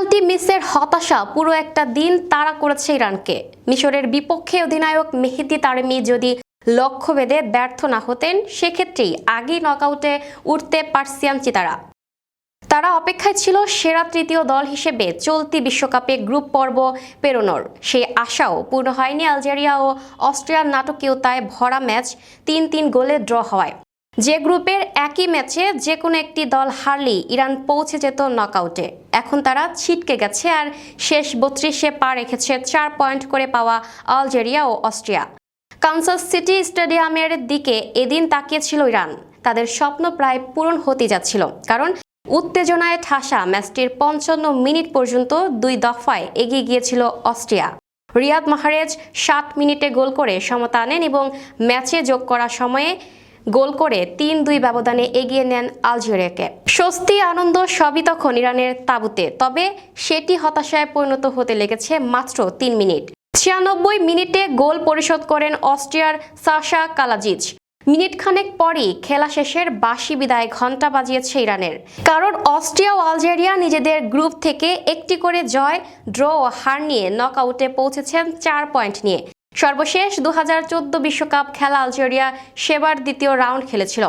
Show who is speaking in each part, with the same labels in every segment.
Speaker 1: Penalty মিসের হতাশা পুরো একটা দিন তাড়া করেছে ইরানকে। মিশরের বিপক্ষে অধিনায়ক মেহেদী তারেমি যদি লক্ষ্যভেদে ব্যর্থ না হতেন, সেক্ষেত্রেই আগেই নকআউটে উঠতে পারসিয়ান চিতারা। তারা অপেক্ষায় ছিল সেরা তৃতীয় দল হিসেবে চলতি বিশ্বকাপে গ্রুপ পর্ব পেরোনোর। সেই আশাও পূর্ণ হয়নি আলজেরিয়া ও অস্ট্রিয়ার নাটকীয়তায় ভরা ম্যাচ ৩-৩ গোলে ড্র হওয়ায়। যে গ্রুপের একই ম্যাচে যে কোনো একটি দল হারলেই ইরান পৌঁছে যেত নকআউটে। এখন তারা ছিটকে গেছে আর শেষ ৩২-এ পা রেখেছে ৪ পয়েন্ট করে পাওয়া আলজেরিয়া ও অস্ট্রিয়া। কানসাস সিটি স্টেডিয়ামের দিকে এদিন তাকিয়েছিল ইরান। তাদের স্বপ্ন প্রায় পূরণ হতে যাচ্ছিল, কারণ উত্তেজনায় ঠাসা ম্যাচটির ৫৫ মিনিট পর্যন্ত ২ দফায় এগিয়ে গিয়েছিল অস্ট্রিয়া। রিয়াদ মাহরেজ ৬০ মিনিটে গোল করে সমতা আনেন এবং ম্যাচে যোগ করা সময়ে গোল করে ৩-২ ব্যবধানে এগিয়ে নেন আলজেরিয়াকে। স্বস্তি আনন্দ সবই তখন ইরানের তাঁবুতে, তবে সেটি হতাশায় পরিণত হতে লেগেছে মাত্র ৩ মিনিট। ৯৬ মিনিটে গোল পরিশোধ করেন অস্ট্রিয়ার সাশা কালাজিচ। মিনিট খানেক পরই খেলা শেষের বাঁশি বিদায় ঘণ্টা বাজিয়েছে ইরানের, কারণ অস্ট্রিয়া ও আলজেরিয়া নিজেদের গ্রুপ থেকে একটি করে জয়, ড্র ও হার নিয়ে নকআউটে পৌঁছেছেন ৪ পয়েন্ট নিয়ে। সর্বশেষ ২০১৪ বিশ্বকাপ খেলা আলজেরিয়া সেবার দ্বিতীয় রাউন্ড খেলেছিল।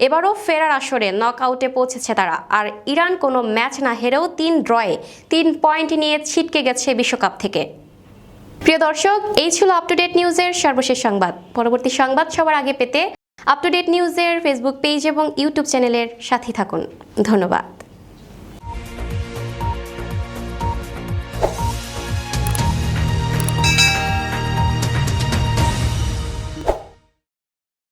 Speaker 1: এবারও ফেরার আসরে নকআউটে পৌঁছেছে তারা। আর ইরান কোনো ম্যাচ না হেরেও ৩ ড্রয়ে ৩ পয়েন্ট নিয়ে ছিটকে গেছে বিশ্বকাপ থেকে। প্রিয় দর্শক, এই ছিল আপ টু ডেট নিউজের সর্বশেষ সংবাদ। পরবর্তী সংবাদ সবার আগে পেতে আপ টু ডেট নিউজের ফেসবুক পেজ এবং ইউটিউব চ্যানেলের সাথে থাকুন। ধন্যবাদ।